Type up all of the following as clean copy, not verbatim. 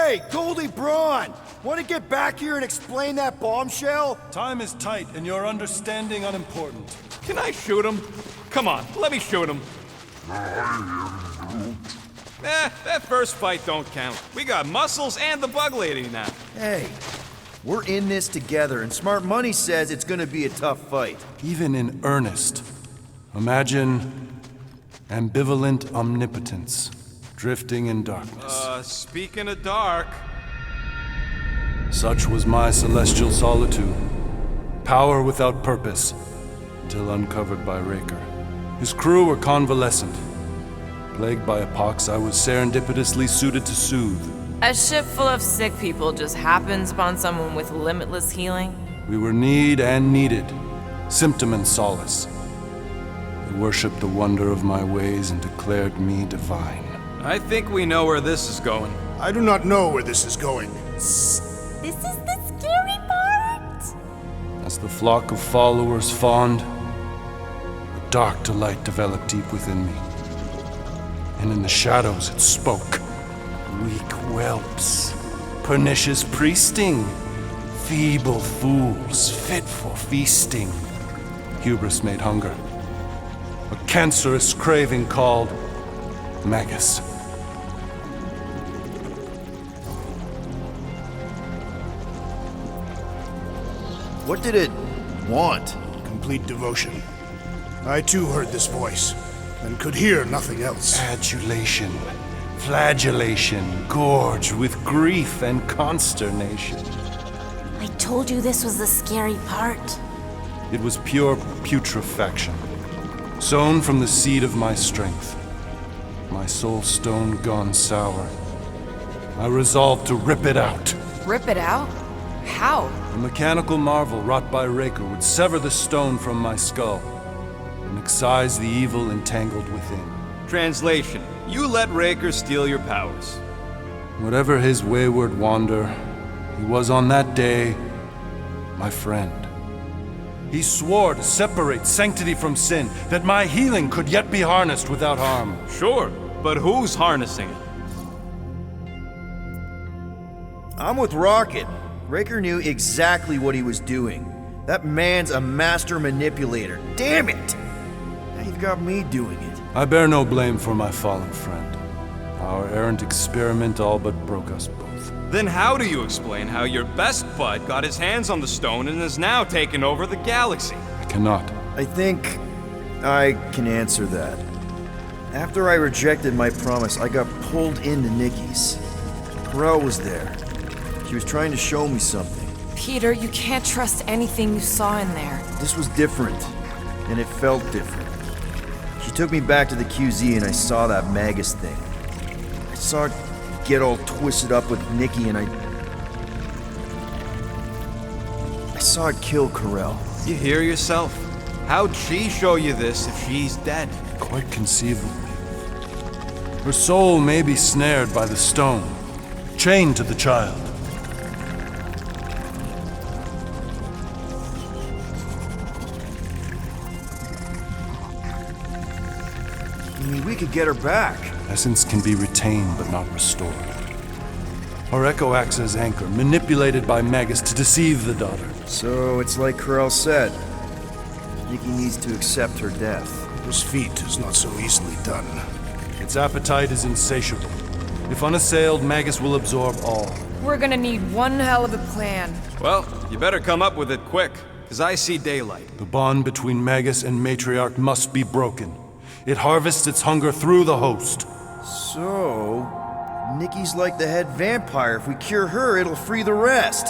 Hey, Goldie Braun! Want to get back here and explain that bombshell? Time is tight and your understanding unimportant. Can I shoot him? Come on, let me shoot him. That first fight don't count. We got muscles and the bug lady now. Hey, we're in this together, and Smart Money says it's gonna be a tough fight. Even in earnest, imagine ambivalent omnipotence, drifting in darkness. Speaking of dark... Such was my celestial solitude. Power without purpose, until uncovered by Raker. His crew were convalescent. Plagued by a pox, I was serendipitously suited to soothe. A ship full of sick people just happens upon someone with limitless healing? We were need and needed, symptom and solace. They worshipped the wonder of my ways and declared me divine. I think we know where this is going. I do not know where this is going. This is the scary part! As the flock of followers fawned, a dark delight developed deep within me. And in the shadows it spoke. Weak whelps, pernicious priesting, feeble fools fit for feasting. Hubris made hunger. A cancerous craving called Magus. What did it want? Complete devotion. I too heard this voice, and could hear nothing else. Adulation, flagellation, gorged with grief and consternation. I told you this was the scary part. It was pure putrefaction, sown from the seed of my strength. My soul stone gone sour. I resolved to rip it out. Rip it out? How? A mechanical marvel wrought by Raker would sever the stone from my skull and excise the evil entangled within. Translation: you let Raker steal your powers. Whatever his wayward wander, he was on that day my friend. He swore to separate sanctity from sin, that my healing could yet be harnessed without harm. Sure, but who's harnessing it? I'm with Rocket. Raker knew exactly what he was doing. That man's a master manipulator. Damn it! Now you've got me doing it. I bear no blame for my fallen friend. Our errant experiment all but broke us both. Then how do you explain how your best bud got his hands on the stone and has now taken over the galaxy? I cannot. I think I can answer that. After I rejected my promise, I got pulled into Nikki's. Corel was there. She was trying to show me something. Peter, you can't trust anything you saw in there. This was different, and it felt different. She took me back to the QZ and I saw that Magus thing. I saw it get all twisted up with Nikki and I saw it kill Corel. You hear yourself? How'd she show you this if she's dead? Quite conceivably. Her soul may be snared by the stone, chained to the child. I mean, we could get her back. Essence can be retained but not restored. Her echo acts as anchor, manipulated by Magus to deceive the daughter. So it's like Corel said. Nikki needs to accept her death. This feat is not so easily done. Its appetite is insatiable. If unassailed, Magus will absorb all. We're gonna need one hell of a plan. Well, you better come up with it quick, because I see daylight. The bond between Magus and Matriarch must be broken. It harvests its hunger through the host. So, Nikki's like the head vampire. If we cure her, it'll free the rest.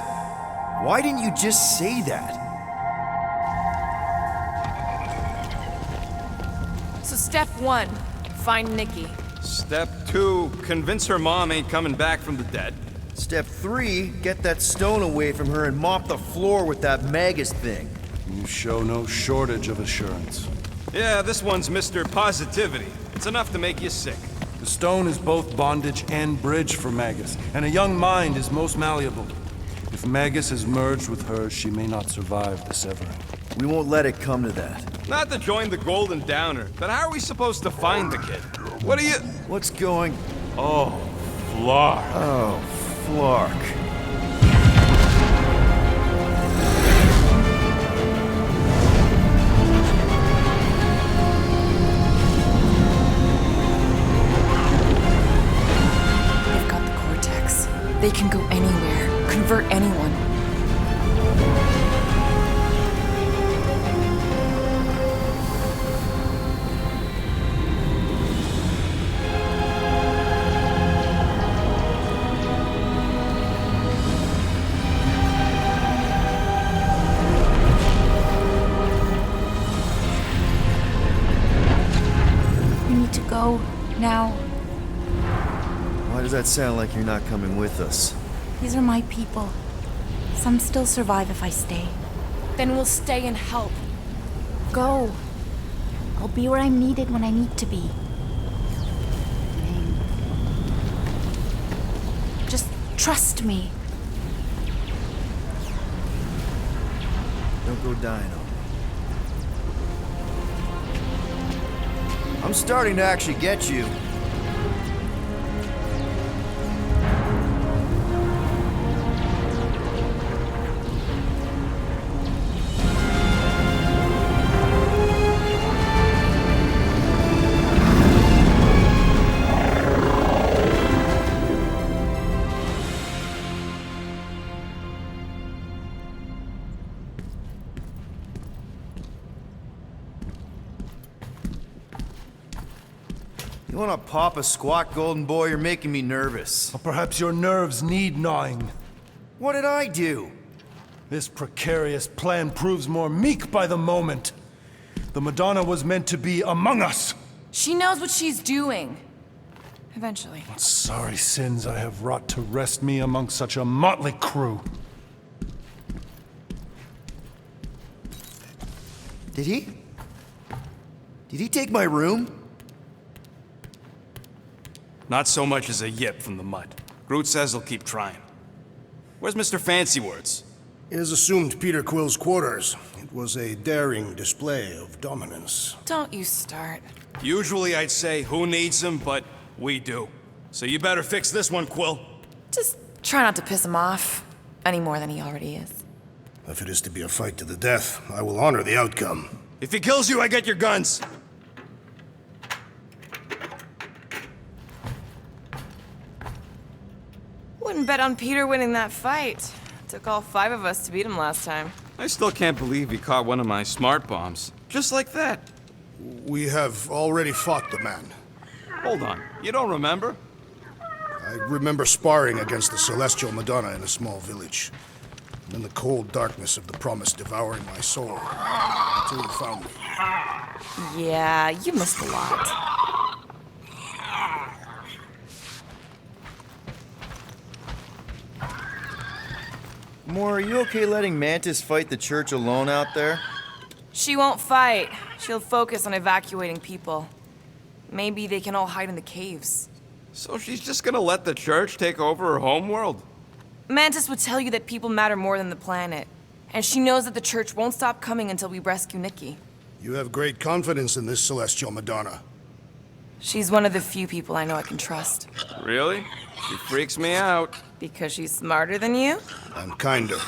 Why didn't you just say that? So step 1, find Nikki. Step 2, convince her mom ain't coming back from the dead. Step 3, get that stone away from her and mop the floor with that Magus thing. You show no shortage of assurance. Yeah, this one's Mr. Positivity. It's enough to make you sick. The stone is both bondage and bridge for Magus, and a young mind is most malleable. If Magus is merged with hers, she may not survive the severing. We won't let it come to that. Not to join the Golden Downer, but how are we supposed to find the kid? What are you... What's going... Oh, Flar. Oh, Flark. They've got the cortex. They can go anywhere, convert anyone. We need to go now. Why does that sound like you're not coming with us? These are my people. Some still survive if I stay. Then we'll stay and help. Go. I'll be where I'm needed when I need to be. Just trust me. Don't go dying on me. I'm starting to actually get you. You wanna pop a squat, golden boy? You're making me nervous. Or perhaps your nerves need gnawing. What did I do? This precarious plan proves more meek by the moment. The Madonna was meant to be among us. She knows what she's doing. Eventually. What sorry sins I have wrought to wrest me among such a motley crew. Did he? Did he take my room? Not so much as a yip from the mud. Groot says he'll keep trying. Where's Mr. Fancy Words? It is assumed Peter Quill's quarters. It was a daring display of dominance. Don't you start. Usually I'd say, who needs him, but we do. So you better fix this one, Quill. Just try not to piss him off any more than he already is. If it is to be a fight to the death, I will honor the outcome. If he kills you, I get your guns. Wouldn't bet on Peter winning that fight. Took all 5 of us to beat him last time. I still can't believe he caught one of my smart bombs. Just like that. We have already fought the man. Hold on, you don't remember? I remember sparring against the Celestial Madonna in a small village. And then the cold darkness of the promise devouring my soul until you found me. Yeah, you missed a lot. Moore, are you okay letting Mantis fight the church alone out there? She won't fight. She'll focus on evacuating people. Maybe they can all hide in the caves. So she's just gonna let the church take over her homeworld? Mantis would tell you that people matter more than the planet. And she knows that the church won't stop coming until we rescue Nikki. You have great confidence in this Celestial Madonna. She's one of the few people I know I can trust. Really? She freaks me out. Because she's smarter than you? And kinder.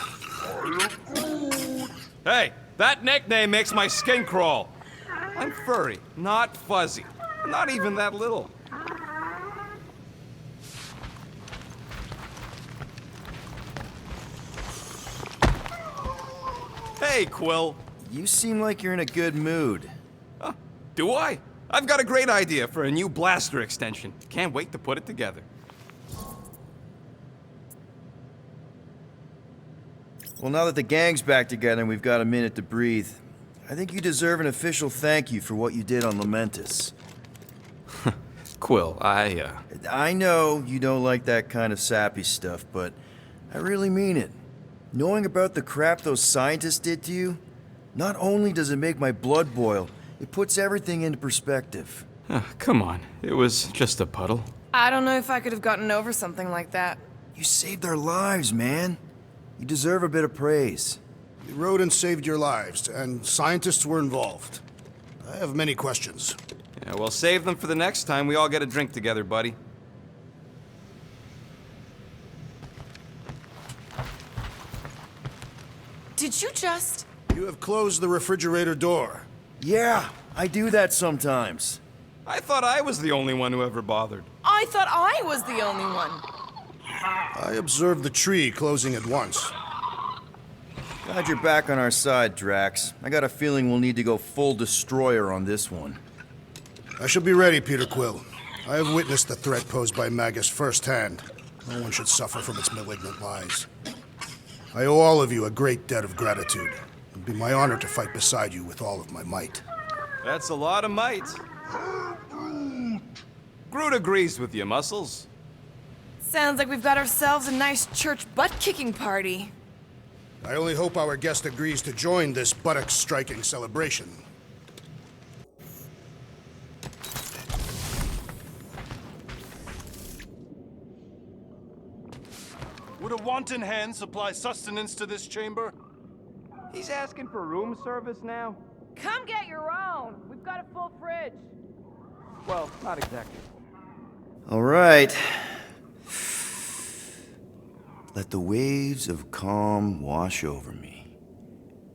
Hey, that nickname makes my skin crawl. I'm furry, not fuzzy. Not even that little. Hey, Quill. You seem like you're in a good mood. Huh, do I? I've got a great idea for a new blaster extension. Can't wait to put it together. Well, now that the gang's back together and we've got a minute to breathe, I think you deserve an official thank you for what you did on Lamentus. Quill, I know you don't like that kind of sappy stuff, but I really mean it. Knowing about the crap those scientists did to you, not only does it make my blood boil, it puts everything into perspective. Come on. It was just a puddle. I don't know if I could have gotten over something like that. You saved our lives, man. You deserve a bit of praise. You rode and saved your lives, and scientists were involved. I have many questions. Yeah, well, save them for the next time we all get a drink together, buddy. Did you just... You have closed the refrigerator door. Yeah, I do that sometimes. I thought I was the only one who ever bothered. I thought I was the only one. I observed the tree closing at once. Glad you're back on our side, Drax. I got a feeling we'll need to go full destroyer on this one. I shall be ready, Peter Quill. I have witnessed the threat posed by Magus firsthand. No one should suffer from its malignant lies. I owe all of you a great debt of gratitude. It would be my honor to fight beside you with all of my might. That's a lot of might. Groot agrees with you, Muscles. Sounds like we've got ourselves a nice church butt-kicking party. I only hope our guest agrees to join this buttock-striking celebration. Would a wanton hand supply sustenance to this chamber? He's asking for room service now? Come get your own. We've got a full fridge. Well, not exactly. All right. Let the waves of calm wash over me.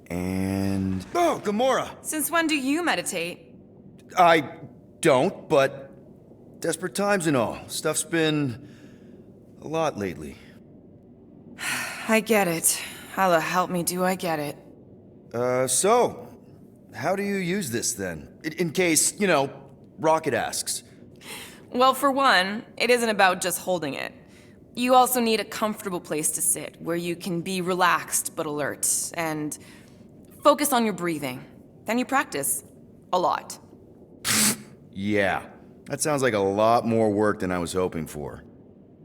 And... Oh, Gamora! Since when do you meditate? I don't, but... Desperate times and all. Stuff's been... a lot lately. I get it. Allah help me, do I get it. So... How do you use this, then? In case, Rocket asks. Well, for one, it isn't about just holding it. You also need a comfortable place to sit, where you can be relaxed but alert, and focus on your breathing. Then you practice. A lot. Yeah. That sounds like a lot more work than I was hoping for.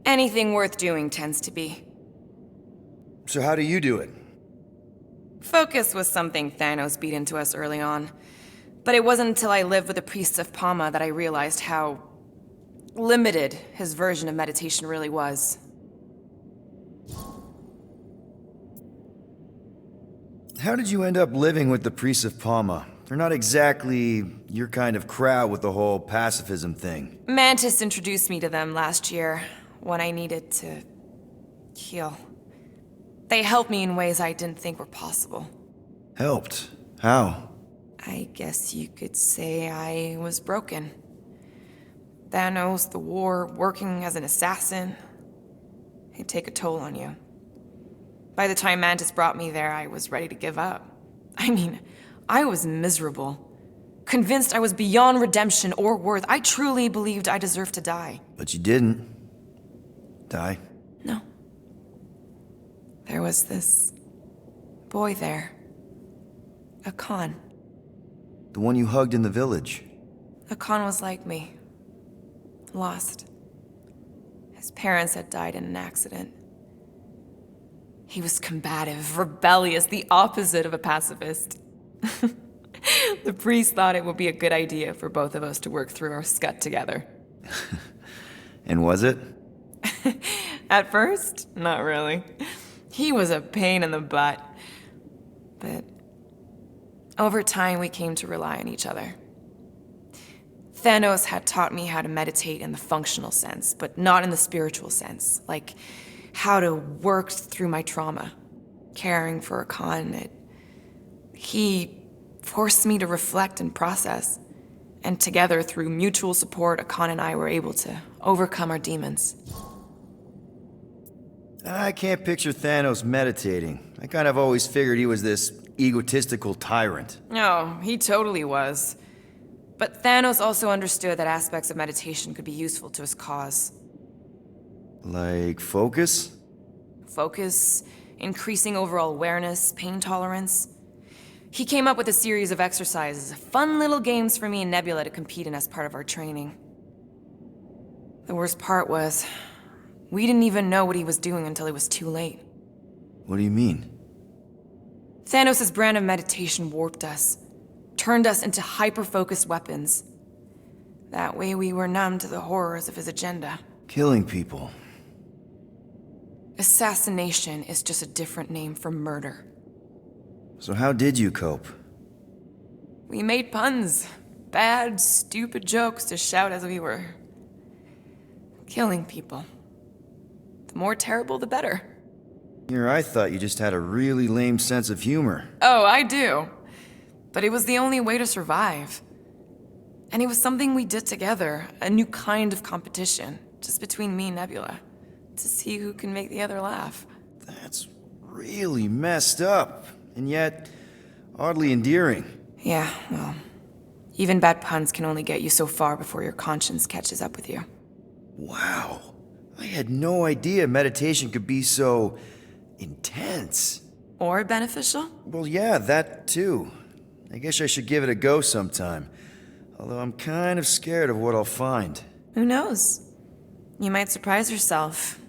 Anything worth doing tends to be. So how do you do it? Focus was something Thanos beat into us early on. But it wasn't until I lived with the priests of Palma that I realized how limited his version of meditation really was. How did you end up living with the priests of Palma? They're not exactly your kind of crowd with the whole pacifism thing. Mantis introduced me to them last year, when I needed to heal. They helped me in ways I didn't think were possible. Helped? How? I guess you could say I was broken. Thanos, the war, working as an assassin. It'd take a toll on you. By the time Mantis brought me there, I was ready to give up. I mean, I was miserable. Convinced I was beyond redemption or worth. I truly believed I deserved to die. But you didn't. Die? No. There was this boy there. A Khan. The one you hugged in the village. A Khan was like me. Lost. His parents had died in an accident. He was combative, rebellious, the opposite of a pacifist. The priest thought it would be a good idea for both of us to work through our scut together. And was it? At first, not really. He was a pain in the butt. But over time, we came to rely on each other. Thanos had taught me how to meditate in the functional sense, but not in the spiritual sense. Like how to work through my trauma. Caring for a Khan, he forced me to reflect and process. And together, through mutual support, Khan and I were able to overcome our demons. I can't picture Thanos meditating. I kind of always figured he was this egotistical tyrant. No, he totally was. But Thanos also understood that aspects of meditation could be useful to his cause. Like focus? Focus, increasing overall awareness, pain tolerance. He came up with a series of exercises, fun little games for me and Nebula to compete in as part of our training. The worst part was, we didn't even know what he was doing until it was too late. What do you mean? Thanos' brand of meditation warped us, turned us into hyper-focused weapons. That way we were numb to the horrors of his agenda. Killing people. Assassination is just a different name for murder. So how did you cope? We made puns. Bad, stupid jokes to shout as we were killing people. The more terrible, the better. Here, I thought you just had a really lame sense of humor. Oh, I do. But it was the only way to survive. And it was something we did together, a new kind of competition, just between me and Nebula, to see who can make the other laugh. That's really messed up, and yet oddly endearing. Yeah, well, even bad puns can only get you so far before your conscience catches up with you. Wow. I had no idea meditation could be so intense. Or beneficial? Well, yeah, that too. I guess I should give it a go sometime. Although I'm kind of scared of what I'll find. Who knows? You might surprise yourself.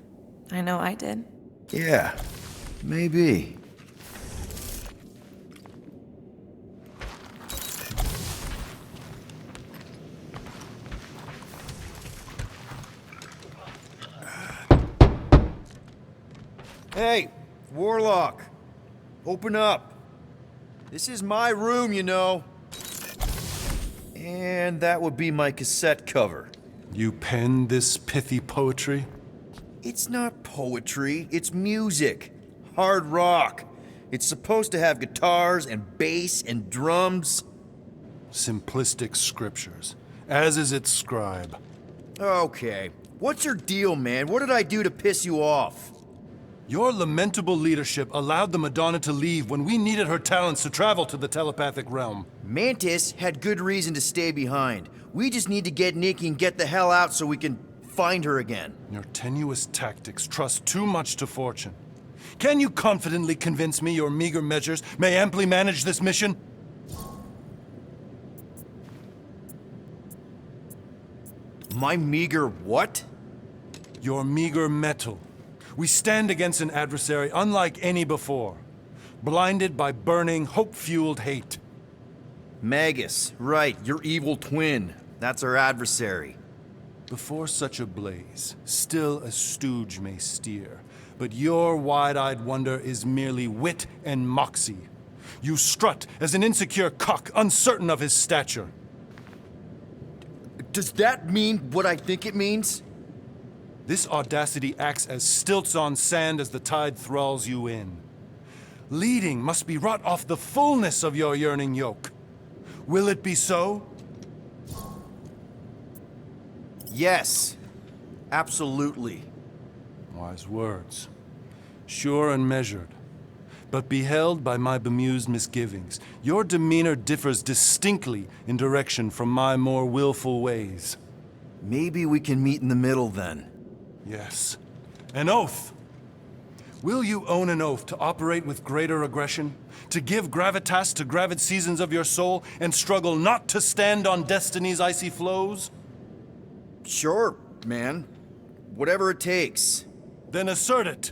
I know I did. Yeah, maybe. Hey, Warlock. Open up. This is my room, you know. And that would be my cassette cover. You penned this pithy poetry? It's not poetry, it's music. Hard rock. It's supposed to have guitars and bass and drums. Simplistic scriptures, as is its scribe. Okay. What's your deal, man? What did I do to piss you off? Your lamentable leadership allowed the Madonna to leave when we needed her talents to travel to the telepathic realm. Mantis had good reason to stay behind. We just need to get Nikki and get the hell out so we can find her again. Your tenuous tactics trust too much to fortune. Can you confidently convince me your meager measures may amply manage this mission? My meager what? Your meager metal. We stand against an adversary unlike any before, blinded by burning, hope-fueled hate. Magus, right, your evil twin. That's our adversary. Before such a blaze, still a stooge may steer, but your wide-eyed wonder is merely wit and moxie. You strut as an insecure cock, uncertain of his stature. Does that mean what I think it means? This audacity acts as stilts on sand as the tide thralls you in. Leading must be wrought off the fullness of your yearning yoke. Will it be so? Yes. Absolutely. Wise words. Sure and measured. But beheld by my bemused misgivings, your demeanor differs distinctly in direction from my more willful ways. Maybe we can meet in the middle then. Yes. An oath! Will you own an oath to operate with greater aggression? To give gravitas to gravid seasons of your soul and struggle not to stand on destiny's icy flows? Sure, man. Whatever it takes. Then assert it!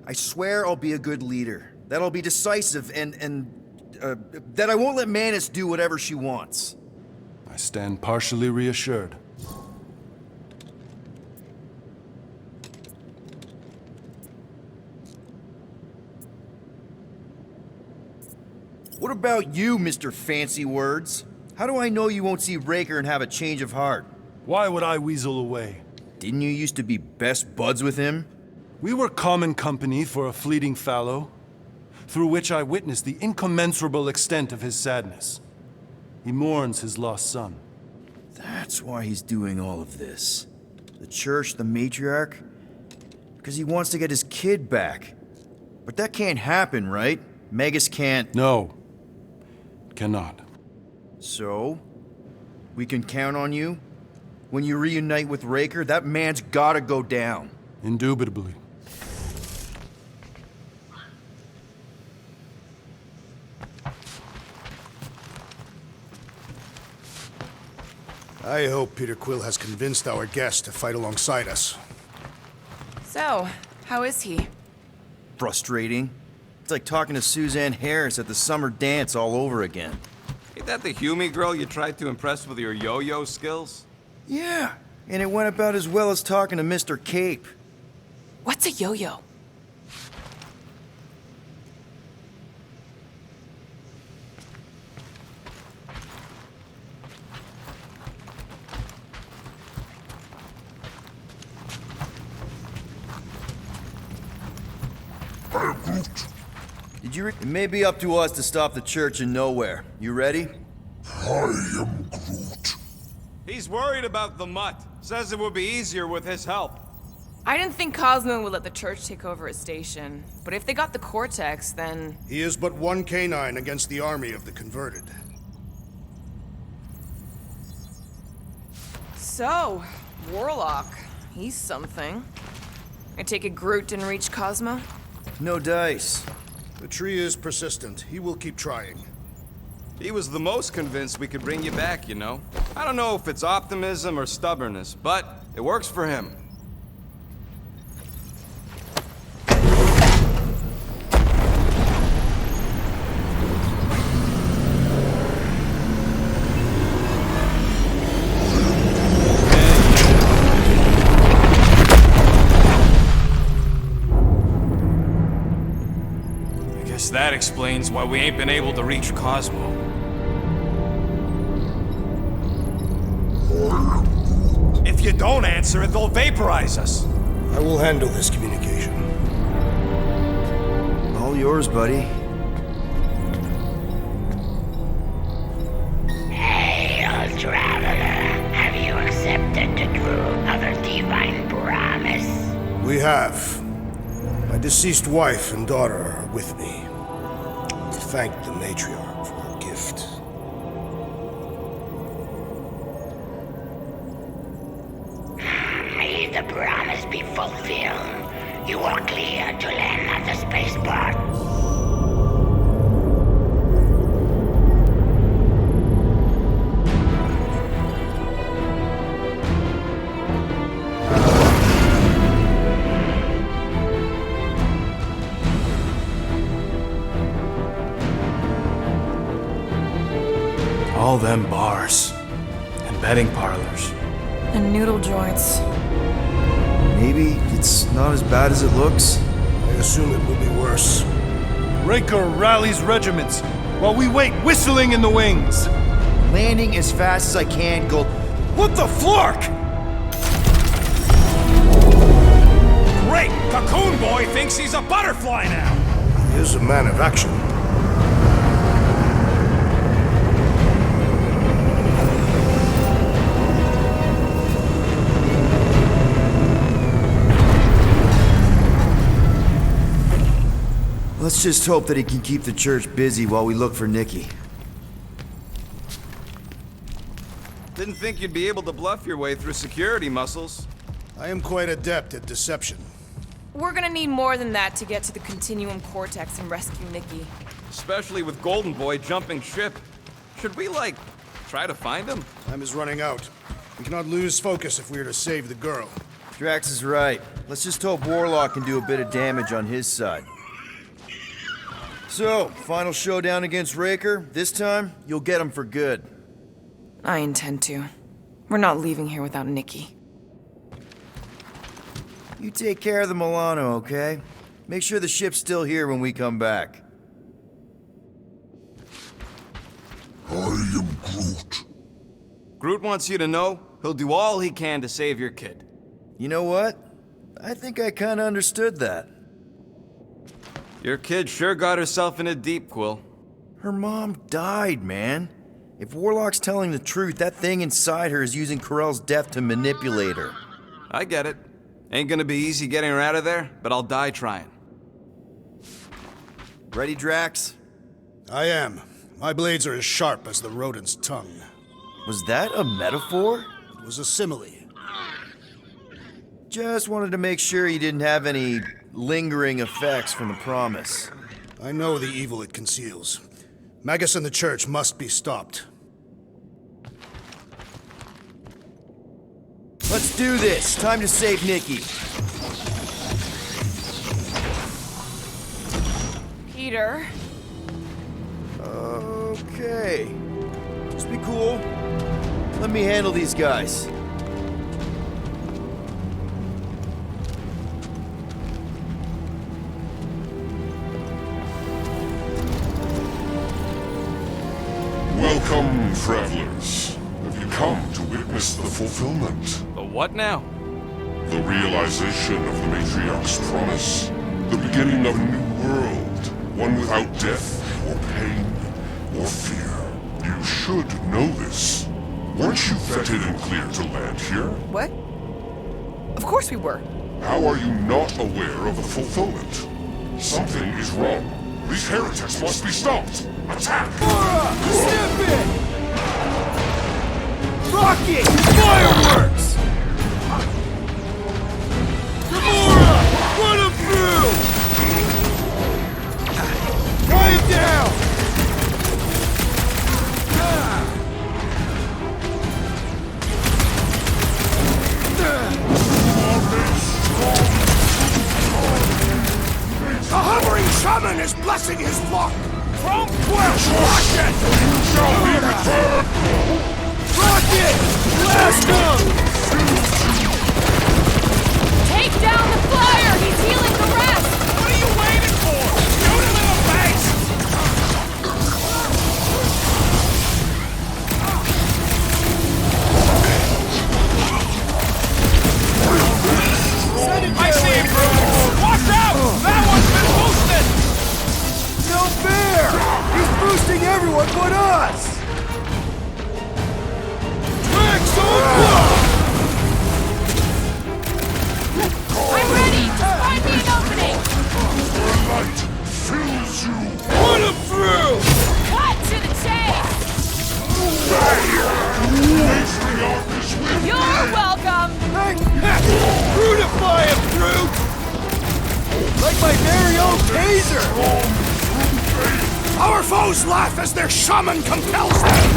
I swear I'll be a good leader. That I'll be decisive and that I won't let Manus do whatever she wants. I stand partially reassured. What about you, Mr. Fancy Words? How do I know you won't see Raker and have a change of heart? Why would I weasel away? Didn't you used to be best buds with him? We were common company for a fleeting fallow, through which I witnessed the incommensurable extent of his sadness. He mourns his lost son. That's why he's doing all of this. The church, the matriarch? Because he wants to get his kid back. But that can't happen, right? Magus can't... No. Cannot. So? We can count on you? When you reunite with Raker, that man's gotta go down. Indubitably. I hope Peter Quill has convinced our guest to fight alongside us. So, how is he? Frustrating. It's like talking to Suzanne Harris at the summer dance all over again. Ain't that the Hume girl you tried to impress with your yo-yo skills? Yeah, and it went about as well as talking to Mr. Cape. What's a yo-yo? Did you? It may be up to us to stop the church in nowhere. You ready? He's worried about the mutt. Says it would be easier with his help. I didn't think Cosmo would let the church take over his station. But if they got the Cortex, then... He is but one canine against the army of the converted. So, Warlock. He's something. I take it Groot didn't reach Cosmo? No dice. The tree is persistent. He will keep trying. He was the most convinced we could bring you back, you know. I don't know if it's optimism or stubbornness, but it works for him. I guess that explains why we ain't been able to reach Cosmo. If you don't answer it, they'll vaporize us. I will handle this communication. All yours, buddy. Hail, traveler. Have you accepted the truth of a divine promise? We have. My deceased wife and daughter are with me. To thank the matriarch for her gift. May the promise be fulfilled. You are clear to land at the spaceport. All them bars and betting parlors. And noodle joints. Maybe it's not as bad as it looks. I assume it will be worse. Raker rallies regiments while we wait whistling in the wings. Landing as fast as I can, Gold. What the flark? Great! Cocoon Boy thinks he's a butterfly now! He is a man of action. Let's just hope that he can keep the church busy while we look for Nikki. Didn't think you'd be able to bluff your way through security muscles. I am quite adept at deception. We're gonna need more than that to get to the Continuum Cortex and rescue Nikki. Especially with Golden Boy jumping ship. Should we, like, try to find him? Time is running out. We cannot lose focus if we are to save the girl. Drax is right. Let's just hope Warlock can do a bit of damage on his side. So, final showdown against Raker. This time, you'll get him for good. I intend to. We're not leaving here without Nikki. You take care of the Milano, okay? Make sure the ship's still here when we come back. I am Groot. Groot wants you to know he'll do all he can to save your kid. You know what? I think I kinda understood that. Your kid sure got herself in a deep, Quill. Her mom died, man. If Warlock's telling the truth, that thing inside her is using Corell's death to manipulate her. I get it. Ain't gonna be easy getting her out of there, but I'll die trying. Ready, Drax? I am. My blades are as sharp as the rodent's tongue. Was that a metaphor? It was a simile. Just wanted to make sure you didn't have any lingering effects from the promise. I know the evil it conceals. Magus and the church must be stopped. Let's do this. Time to save Nikki. Peter? Okay. Just be cool. Let me handle these guys. Welcome, travelers. Have you come to witness the fulfillment? But what now? The realization of the matriarch's promise. The beginning of a new world. One without death, or pain, or fear. You should know this. Weren't you vetted and cleared to land here? What? Of course we were. How are you not aware of the fulfillment? Something is wrong. These heretics must be stopped. Attack! Step in! Rocket! Fireworks! Gamora! Run him through! Tie him down! A hovering shaman is blessing his flock! From Welsh, Rocket! You shall be returned! Rocket! Blast him! Take down the flyer! He's healing the rest! What are you waiting for? Shoot him in the face! I see him, Bruce! Watch out! That one's been boosted! No fair! He's boosting everyone but us! Tracks on block! I'm ready! Just find me an opening! The light fills you! Put him through! Cut to the chase! Matriarch is with You're welcome! Brutify him, Drew! Like my very own taser! Our foes laugh as their shaman compels them!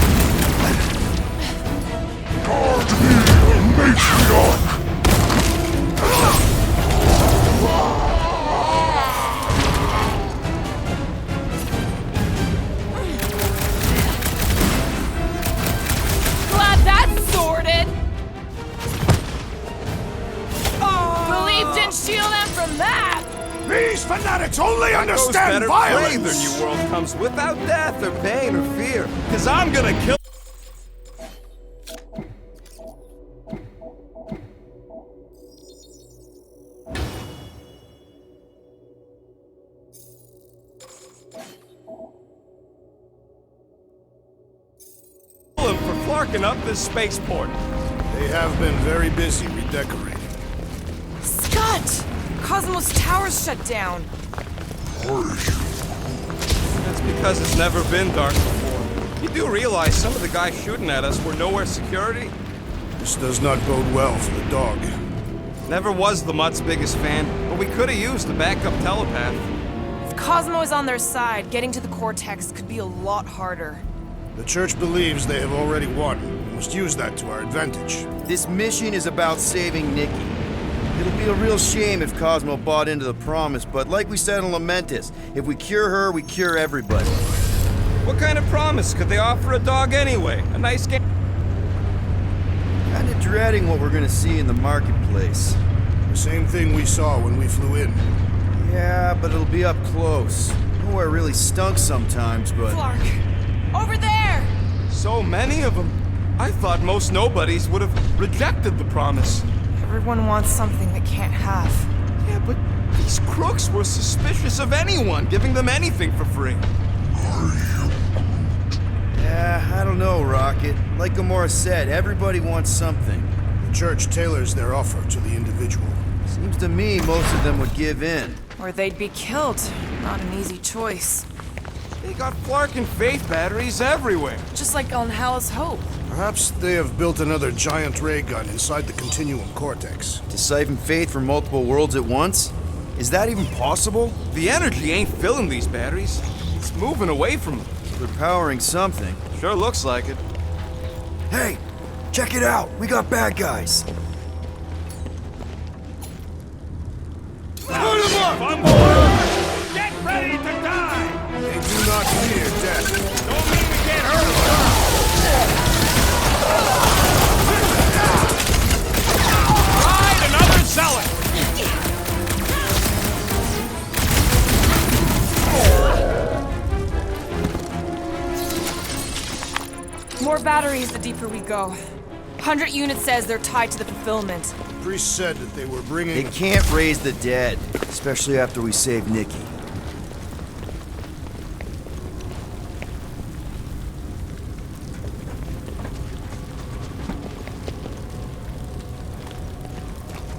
Guard me, Matriarch! Glad that's sorted! Believe didn't shield them from that! These fanatics only Those understand better play their violence! new world comes without death or pain or fear. Cause I'm gonna kill. Him for flarking up this spaceport. They have been very busy redecorating. Scott! Cosmos Tower's shut down. That's because it's never been dark before. You do realize some of the guys shooting at us were nowhere security? This does not bode well for the dog. Never was the Mutt's biggest fan, but we could have used a backup telepath. If Cosmo is on their side, getting to the Cortex could be a lot harder. The Church believes they have already won. We must use that to our advantage. This mission is about saving Nikki. It'll be a real shame if Cosmo bought into the promise, but like we said in Lamentus, if we cure her, we cure everybody. What kind of promise could they offer a dog anyway? A nice game? Kinda dreading what we're gonna see in the marketplace. The same thing we saw when we flew in. Yeah, but it'll be up close. Nowhere really stunk sometimes, but... Clark! Over there! So many of them. I thought most nobodies would have rejected the promise. Everyone wants something they can't have. Yeah, but these crooks were suspicious of anyone giving them anything for free. Yeah, I don't know, Rocket. Like Gamora said, everybody wants something. The Church tailors their offer to the individual. Seems to me most of them would give in. Or they'd be killed. Not an easy choice. They got Flark and Faith batteries everywhere. Just like on Hal's Hope. Perhaps they have built another giant ray gun inside the Continuum Cortex. To siphon faith from multiple worlds at once? Is that even possible? The energy ain't filling these batteries. It's moving away from them. They're powering something. Sure looks like it. Hey, check it out. We got bad guys. Put him up! Get ready to die! They do not fear death. Don't mean to get hurt! Right, another zealot! More batteries the deeper we go. 100 units says they're tied to the fulfillment. The priest said that they were bringing... They can't raise the dead, especially after we saved Nikki.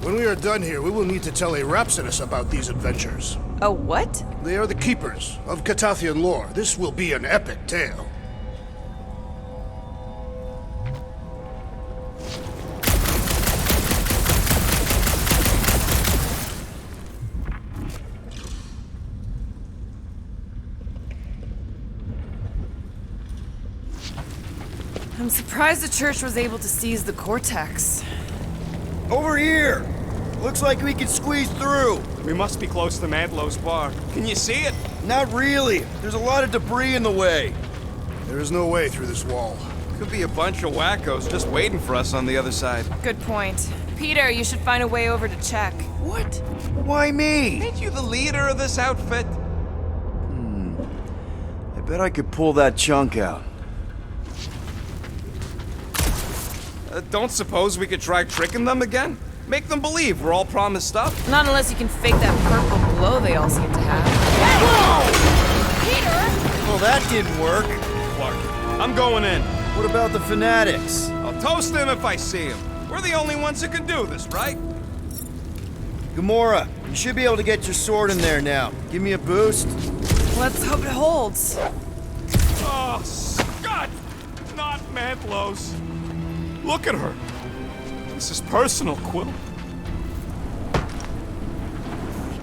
When we are done here, we will need to tell a Rhapsodus about these adventures. A what? They are the keepers of Catathian lore. This will be an epic tale. I'm surprised the church was able to seize the cortex. Over here! Looks like we can squeeze through. We must be close to Mantlow's bar. Can you see it? Not really. There's a lot of debris in the way. There is no way through this wall. Could be a bunch of wackos just waiting for us on the other side. Good point. Peter, you should find a way over to check. What? Why me? Ain't you the leader of this outfit? I bet I could pull that chunk out. Don't suppose we could try tricking them again? Make them believe we're all promised stuff? Not unless you can fake that purple glow they all seem to have. Peter! Well, that didn't work. Clark, I'm going in. What about the fanatics? I'll toast them if I see them. We're the only ones who can do this, right? Gamora, you should be able to get your sword in there now. Give me a boost. Let's hope it holds. Oh, Scott! Not Mantlow's. Look at her. This is personal, Quill.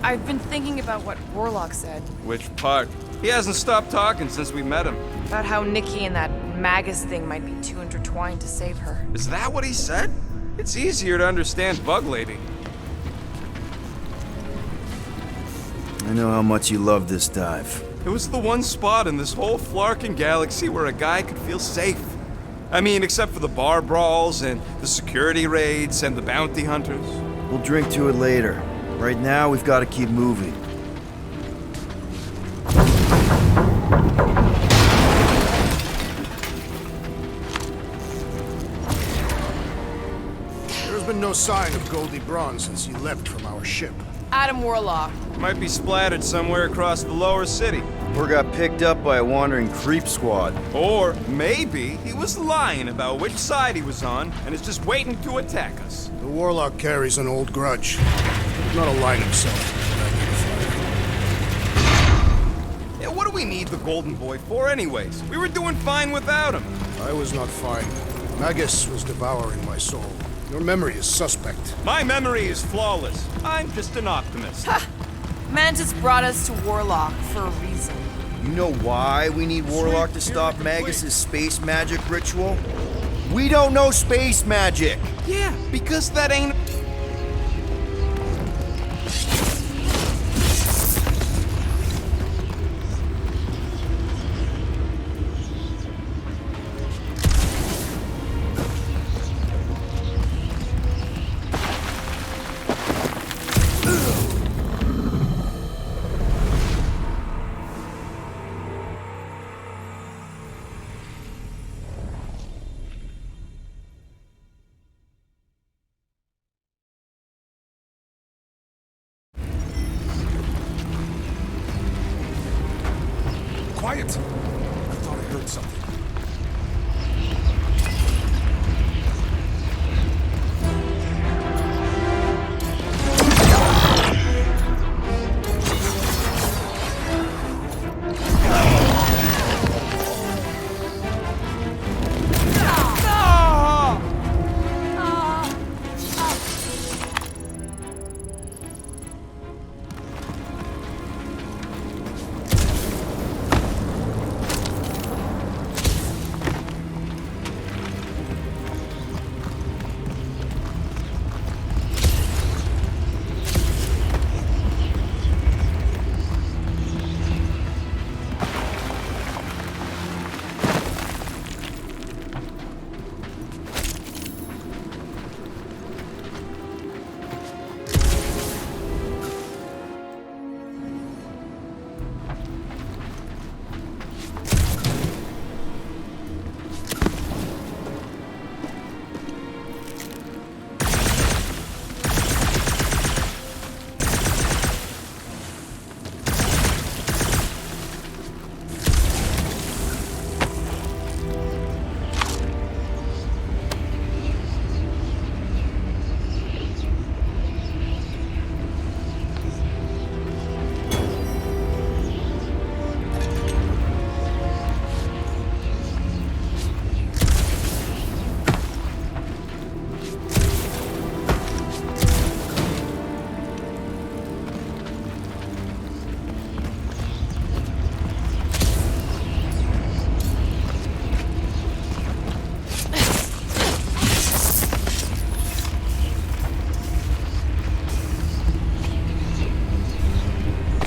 I've been thinking about what Warlock said. Which part? He hasn't stopped talking since we met him. About how Nikki and that Magus thing might be too intertwined to save her. Is that what he said? It's easier to understand Bug Lady. I know how much you love this dive. It was the one spot in this whole Flarkin galaxy where a guy could feel safe. I mean, except for the bar brawls and the security raids and the bounty hunters. We'll drink to it later. Right now, we've got to keep moving. There has been no sign of Goldie Braun since he left from our ship. Adam Warlock. Might be splattered somewhere across the lower city. Or got picked up by a wandering creep squad. Or maybe he was lying about which side he was on and is just waiting to attack us. The Warlock carries an old grudge. He did not align himself with Yeah, what do we need the Golden Boy for anyways? We were doing fine without him. I was not fine. Magus was devouring my soul. Your memory is suspect. My memory is flawless. I'm just an optimist. Mantis brought us to Warlock for a reason. You know why we need Warlock to stop Magus's space magic ritual? We don't know space magic! Yeah, because that ain't... Quiet! I thought I heard something.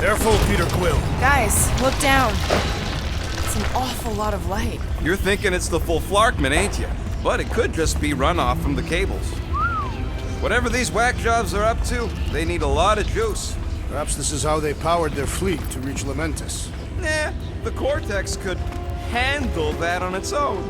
Careful, Peter Quill. Guys, look down. It's an awful lot of light. You're thinking it's the full Flarkman, ain't you? But it could just be runoff from the cables. Whatever these whack jobs are up to, they need a lot of juice. Perhaps this is how they powered their fleet to reach Lamentus. Nah, the Cortex could handle that on its own.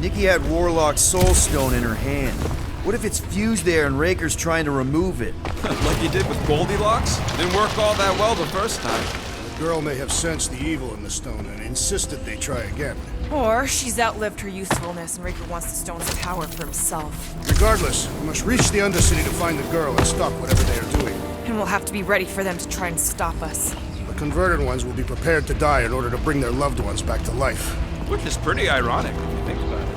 Nikki had Warlock's Soul Stone in her hand. What if it's fused there and Raker's trying to remove it? Like you did with Goldilocks? Didn't work all that well the first time. The girl may have sensed the evil in the stone and insisted they try again. Or she's outlived her usefulness and Raker wants the stone's power for himself. Regardless, we must reach the Undercity to find the girl and stop whatever they are doing. And we'll have to be ready for them to try and stop us. The converted ones will be prepared to die in order to bring their loved ones back to life. Which is pretty ironic if you think about it.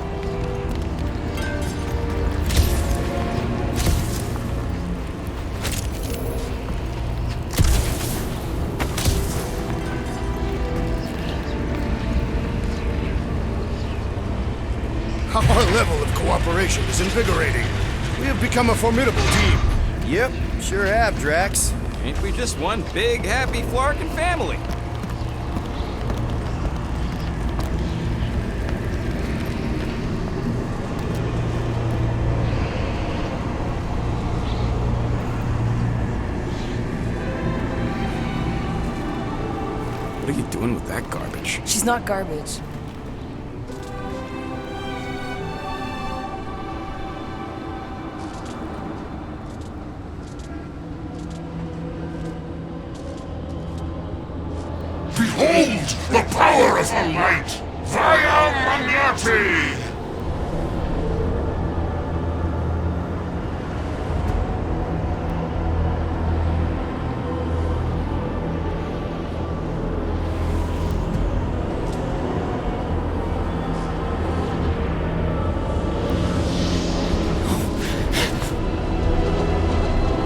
Our level of cooperation is invigorating. We have become a formidable team. Yep, sure have, Drax. Ain't we just one big, happy Flarkin family? What are you doing with that garbage? She's not garbage. Behold the power of the light! Via Magnati!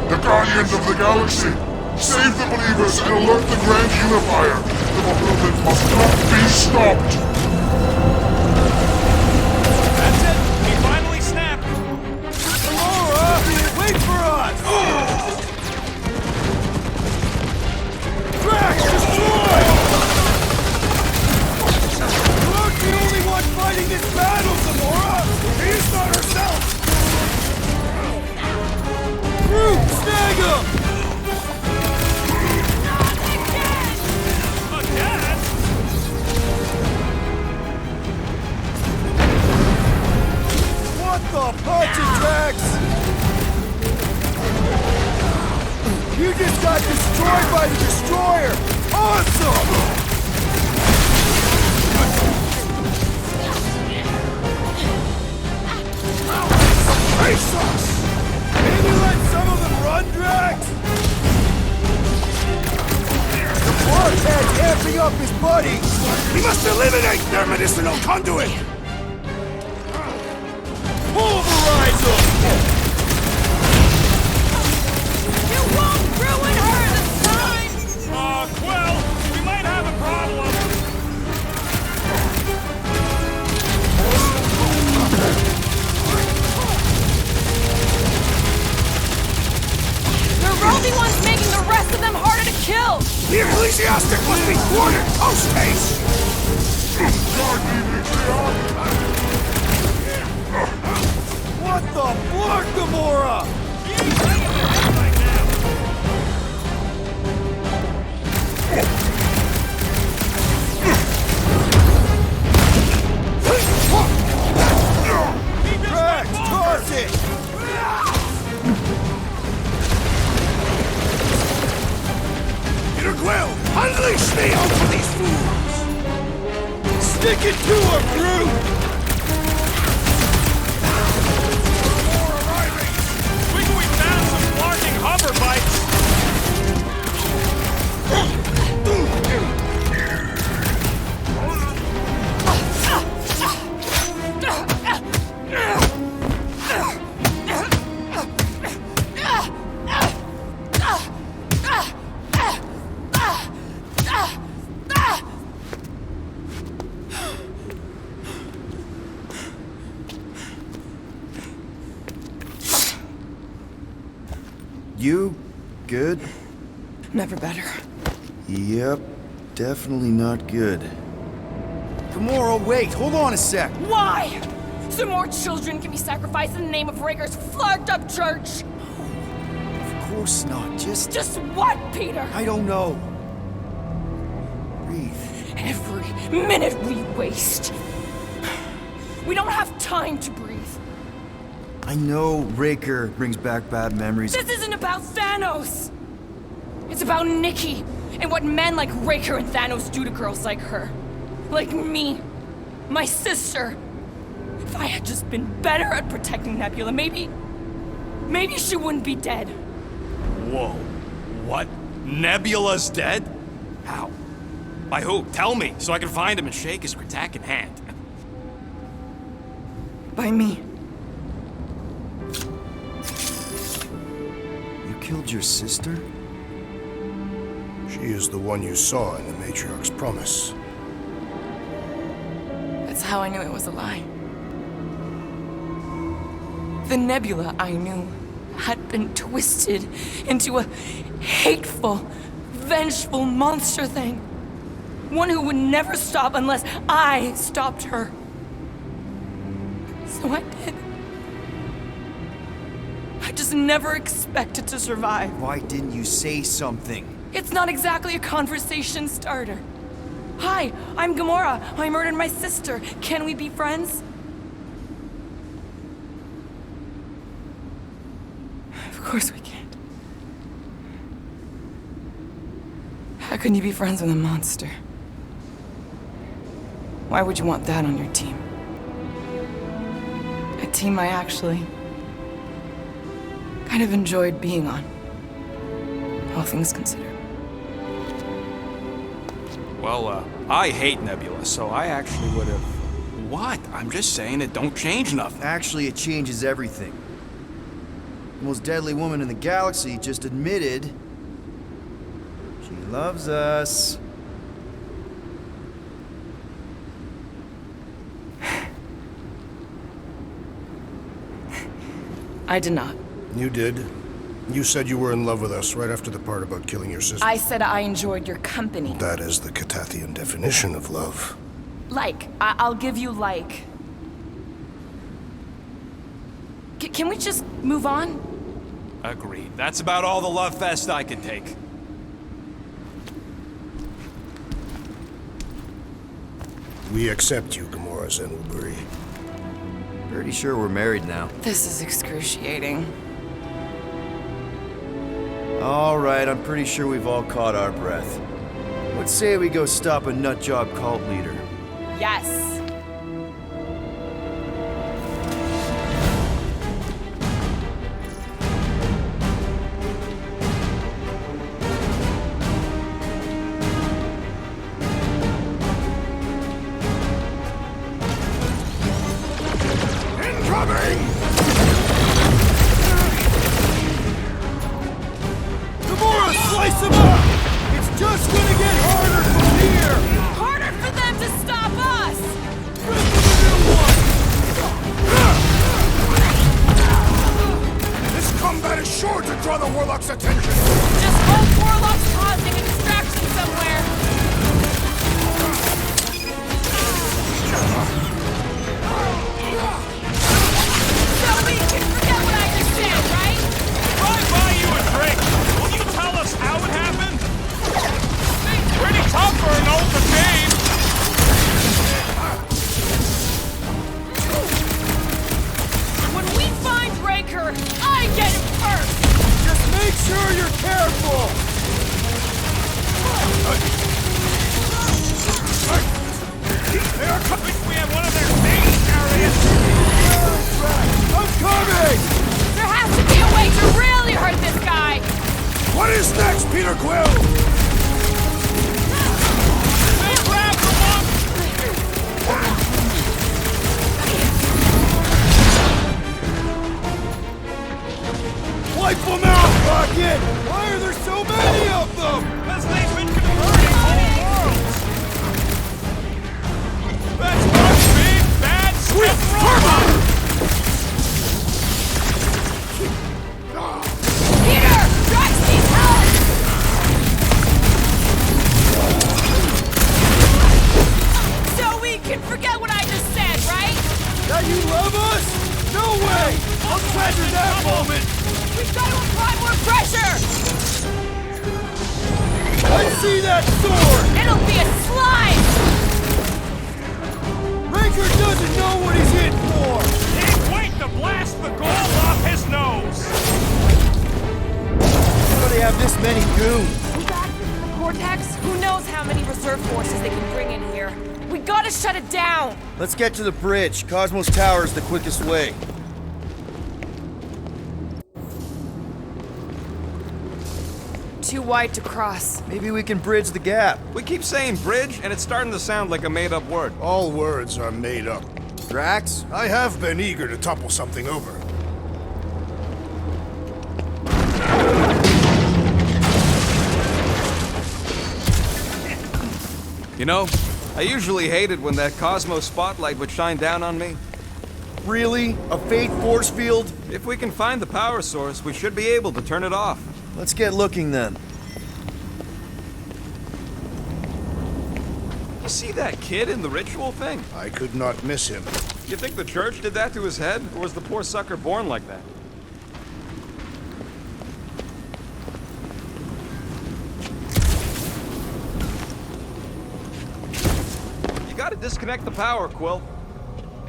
The Guardians of the Galaxy! Save the believers and alert the Grand Unifier! The movement must not be stopped! That's it! He finally snapped! Aurora! Wait for us! Drax, destroy! Look, the only one fighting this battle, Zamora! She's not herself! Groot, snag him! What the punch, Drax! You just got destroyed by the Destroyer! Awesome! Face us! Maybe let some of them run, Drax? The Bartag's amping up his buddies! He must eliminate their medicinal conduit! Pulverize them! You won't ruin her this time! Quill, we might have a problem. The roving one's making the rest of them harder to kill! The ecclesiastic must be thwarted post-haste! What the Flark, Gamora? Drax, toss it! Peter Quill, unleash me over these fools! Stick it to her, Groot! Hover bites! You good? Never better. Yep, definitely not good. Gamora, wait, hold on a sec. Why? So more children can be sacrificed in the name of Raker's flarked up church? Of course not, Just what, Peter? I don't know. Breathe. Every minute we waste. We don't have time to breathe. I know Raker brings back bad memories. This isn't about Thanos. It's about Nikki and what men like Raker and Thanos do to girls like her. Like me. My sister. If I had just been better at protecting Nebula, maybe she wouldn't be dead. Whoa. What? Nebula's dead? How? By who? Tell me, so I can find him and shake his Kratak in hand. By me. You killed your sister? She is the one you saw in the Matriarch's promise. That's how I knew it was a lie. The Nebula I knew had been twisted into a hateful, vengeful monster thing. One who would never stop unless I stopped her. So I did. I just never expected to survive. Why didn't you say something? It's not exactly a conversation starter. Hi, I'm Gamora. I murdered my sister. Can we be friends? Of course we can't. How can you be friends with a monster? Why would you want that on your team? A team I actually kind of enjoyed being on. All things considered. Well, I hate Nebula, so I actually would have... What? I'm just saying it don't change nothing. Actually, it changes everything. The most deadly woman in the galaxy just admitted she loves us. I did not. You did. You said you were in love with us right after the part about killing your sister. I said I enjoyed your company. That is the Catathian definition of love. Like. I'll give you like. Can we just move on? Agreed. That's about all the love fest I could take. We accept you, Gamora Zenwuburi. Pretty sure we're married now. This is excruciating. All right, I'm pretty sure we've all caught our breath. Let's say we go stop a nutjob cult leader. Yes. Slice him up! It's just gonna get harder from here! Harder for them to stop us! This combat is sure to draw the Warlock's attention! Just hope Warlock's causing a distraction somewhere. So we can forget what I just said, right? If I buy you a drink, will you tell us how it happened? Seems pretty tough for an older babe. When we find Raker, I get him first! Just make sure you're careful! They are coming. We have one of their main carriers. I'm coming! There has to be a way to really hurt this guy! What is next, Peter Quill? They grabbed the one. Wipe them out, Rocket! Why are there so many of them? Because they've been converting whole worlds. That's one big bad step robot. Peter! Drax needs help! See that sword! It'll be a slice! Raker doesn't know what he's in for! Can't wait to blast the gold off his nose! How do they have this many goons? We got this in the Cortex? Who knows how many reserve forces they can bring in here? We gotta shut it down! Let's get to the bridge. Cosmos Tower is the quickest way. Too wide to cross. Maybe we can bridge the gap. We keep saying bridge, and it's starting to sound like a made-up word. All words are made up. Drax? I have been eager to topple something over. You know, I usually hated when that Cosmos spotlight would shine down on me. Really? A fate force field? If we can find the power source, we should be able to turn it off. Let's get looking then. You see that kid in the ritual thing? I could not miss him. You think the church did that to his head, or was the poor sucker born like that? You gotta disconnect the power, Quill.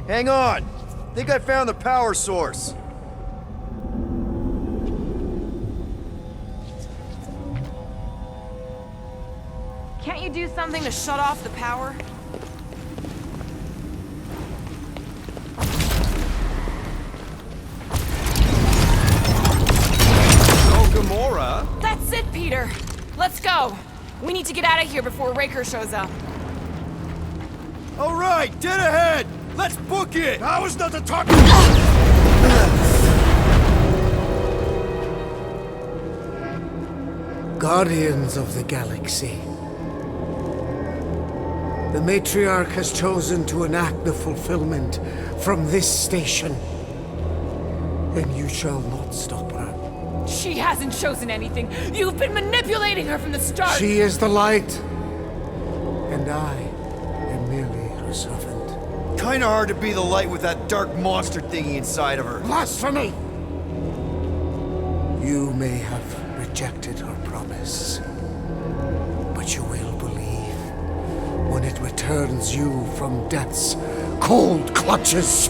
Hang on! Think I found the power source. Can't you do something to shut off the power? Gamora? That's it, Peter! Let's go! We need to get out of here before Raker shows up. All right, dead ahead! Let's book it! Now is not the time! Guardians of the Galaxy. The Matriarch has chosen to enact the fulfillment from this station. And you shall not stop her. She hasn't chosen anything. You've been manipulating her from the start. She is the light. And I am merely her servant. Kinda hard to be the light with that dark monster thingy inside of her. Blasphemy! You may have rejected her promise, but you will believe when it returns you from death's cold clutches.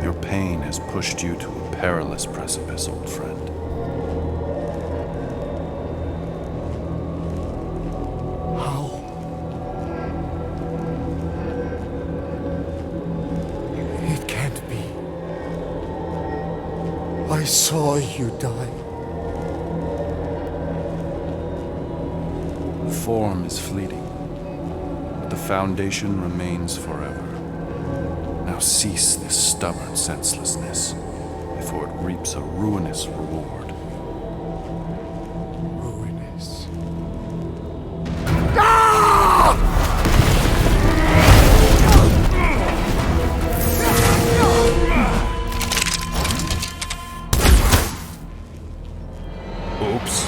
Your pain has pushed you to a perilous precipice, old friend. I saw you die. Form is fleeting, but the foundation remains forever. Now cease this stubborn senselessness, before it reaps a ruinous reward. Ruinous. Oops.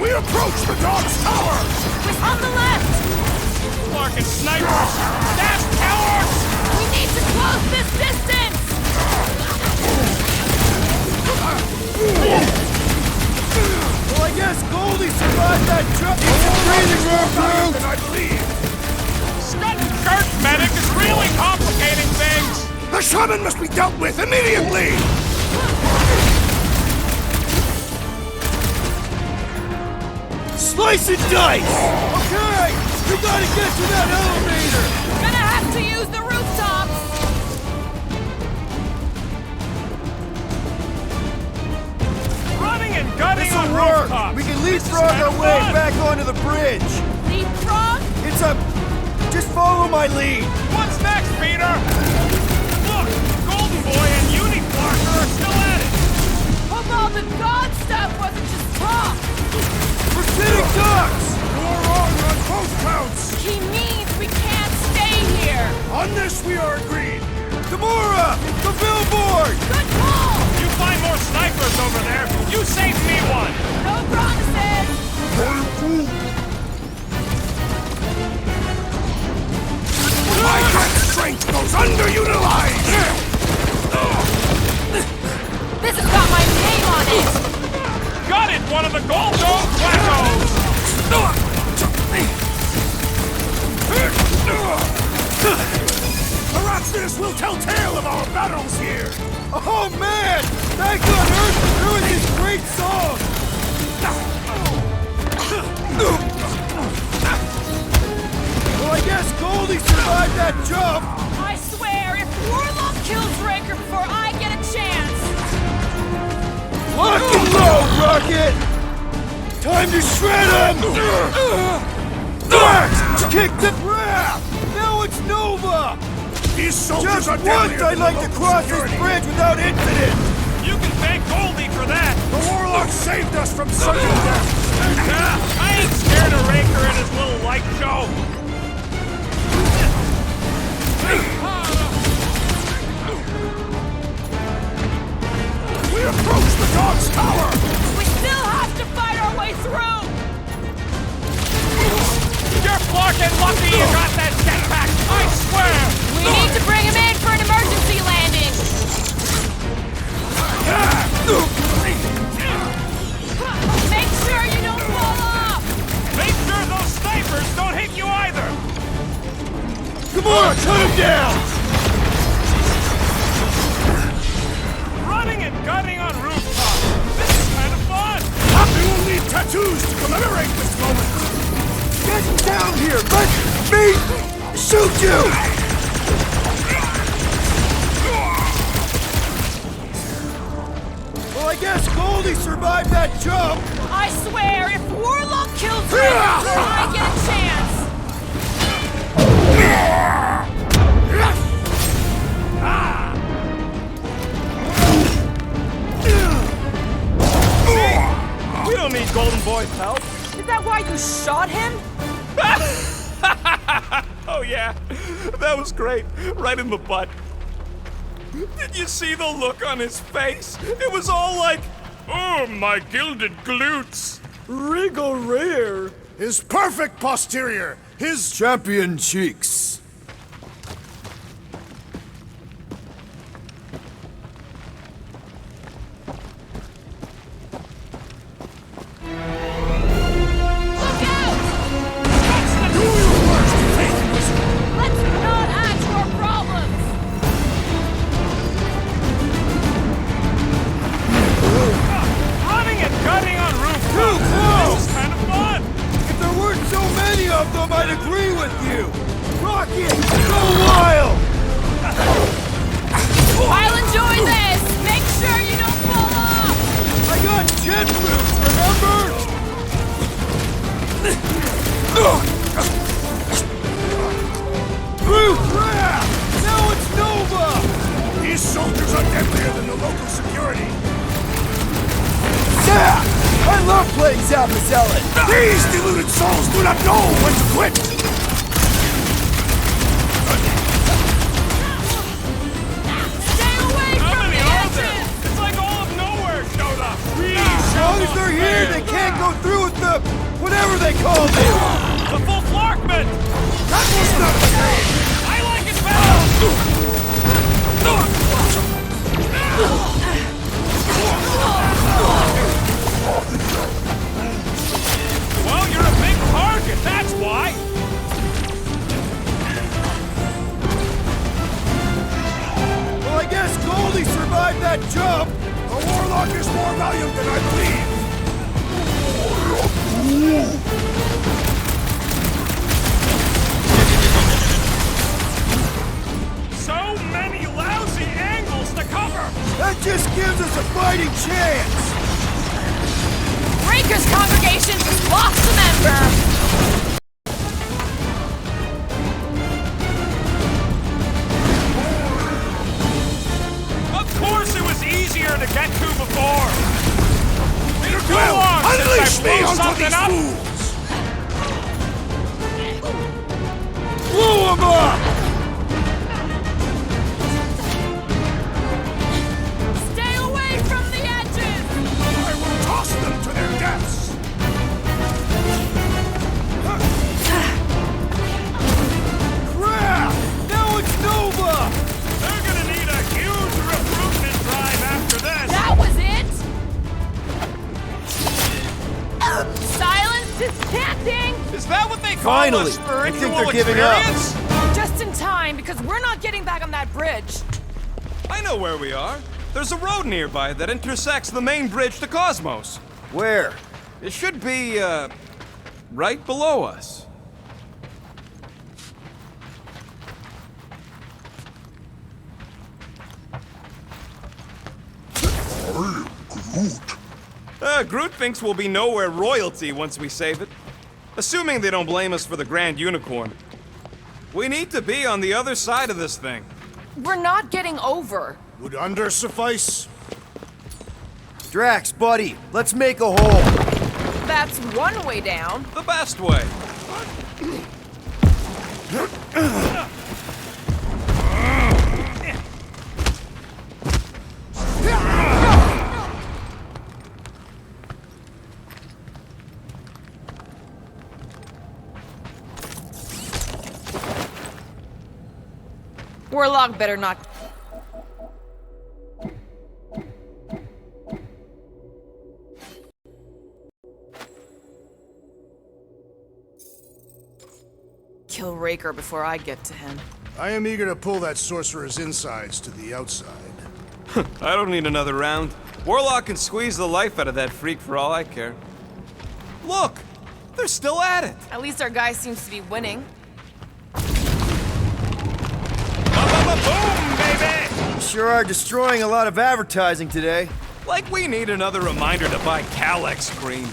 We approach the dog's tower! On the left! Larkin snipers! Dash cowards! We need to close this distance! Well, I guess Goldie survived that truck. It's a breathing room, crew! Then I believe! Scud and Gert medic is really complicating things! The shaman must be dealt with immediately! Slice and dice! Okay! We gotta get to that elevator! Gonna have to use the rooftops! Running and gunning on This'll work! rooftops! We can This is leapfrog kinda our way fun. back onto the bridge! Leapfrog? It's a... Just follow my lead! What's next, Peter? Look! Golden Boy and Uniflarker are still at it! Hope all the god stuff wasn't just talk! he means we can't stay here! On this we are agreed! Gamora! The billboard! Good call! You find more snipers over there. You save me one. No promises! My strength goes underutilized! This has got my name on it! Got it, one of the Gold Dome wackos! Perhaps this will tell tale of our battles here! Oh man! Thank on Earth there was this great song! Well, I guess Goldie survived that jump! I swear, if Warlock kills Raker before I get a chance... Lock and load, Rocket! Time to shred him! Kick the crap! Now it's Nova! These soldiers Just are once deadlier I'd than like the to local cross security. this bridge without incident! You can thank Goldie for that. The Warlock saved us from certain death! I ain't scared of Raker and his little light show. We approach the Dog's Tower! We still have to fight our way through! You're fucking lucky you got that jetpack. I swear. We need to bring him in for an emergency landing! Make sure you don't fall off! Make sure those snipers don't hit you either. Come on, cut him down! Running and gunning on rooftops. This is kind of fun. We will need tattoos to commemorate this moment! Get down here! Let me shoot you! Well, I guess Goldie survived that jump! I swear, if Warlock kills Raker before I get a chance... We don't need Golden Boy's help. Is that why you shot him? Oh yeah, that was great. Right in the butt. Did you see the look on his face? It was all like, oh, my gilded glutes. Regal rear! His perfect posterior! His Champion cheeks! Look out! Do your worst, Faith Wizard! Let's not add to our problems! Running and gunning on rooftops. Too close! This is kind of fun. If there weren't so many of them, I'd agree with you! Rocket, go wild! I'll enjoy this! Make sure you don't fall off! I got jet boots, remember? Through crap! Now it's Nova! These soldiers are deadlier than the local security! Yeah! I love playing Zappa Zealot! These deluded souls do not know when to quit! Stay away How from many the are there? edges! It's like all of nowhere showed up. As long as they're here, they can't go through with the... whatever they call it! The full Flarkman. That was not the game! I like it better. Well, you're a big target, that's why. Well, I guess Goldie survived that jump! The Warlock is more valiant than I believe! So many lousy angles to cover. That just gives us a fighting chance! Raker's congregation just lost a member! Of course it was easier to get to before. Peter Go Quill, on, since I unleash me blew onto something these up. fools! them up! Stay away from the edges! I will toss them to their deaths! Crap! Now it's Nova! They're gonna need a huge recruitment drive after this! That was it? Silence is chanting! Is that what they call Finally! us for I think annual they're giving up. experience? Just in time, because we're not getting back on that bridge. I know where we are. There's a road nearby that intersects the main bridge to Cosmos. Where? It should be, right below us. Groot thinks we'll be nowhere royalty once we save it. Assuming they don't blame us for the Grand Unicorn. We need to be on the other side of this thing. We're not getting over. Would under suffice? Drax, buddy, let's make a hole. That's one way down. The best way. Warlock better not. Kill Raker before I get to him. I am eager to pull that sorcerer's insides to the outside. I don't need another round. Warlock can squeeze the life out of that freak for all I care. Look! They're still at it! At least our guy seems to be winning. Boom, baby! Sure are destroying a lot of advertising today. Like we need another reminder to buy Calyx cream.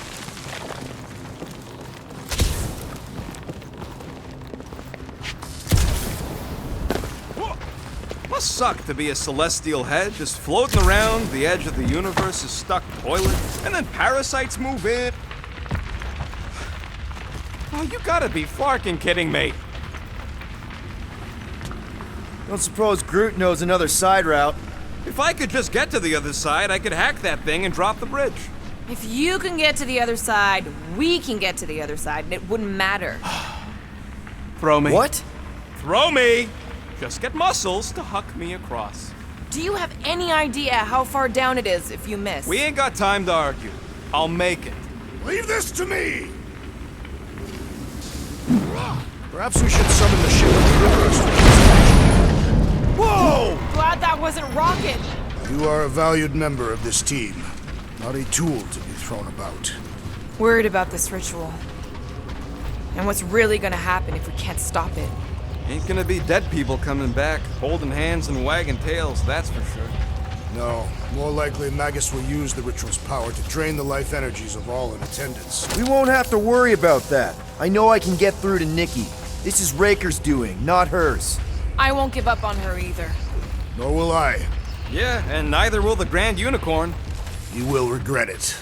Must suck to be a celestial head just floating around the edge of the universe, a stuck toilet, and then parasites move in. Oh, you gotta be flarking kidding me. Don't suppose Groot knows another side route. If I could just get to the other side, I could hack that thing and drop the bridge. If you can get to the other side, we can get to the other side, and it wouldn't matter. Throw me. What? Throw me! Just get muscles to huck me across. Do you have any idea how far down it is if you miss? We ain't got time to argue. I'll make it. Leave this to me! Perhaps we should summon the ship of the universe to its Whoa! Glad that wasn't Rocket. You are a valued member of this team, not a tool to be thrown about. Worried about this ritual. And what's really gonna happen if we can't stop it. Ain't gonna be dead people coming back, holding hands and wagging tails, that's for sure. No, more likely Magus will use the ritual's power to drain the life energies of all in attendance. We won't have to worry about that. I know I can get through to Nikki. This is Raker's doing, not hers. I won't give up on her either. Nor will I. Yeah, and neither will the Grand Unicorn. You will regret it.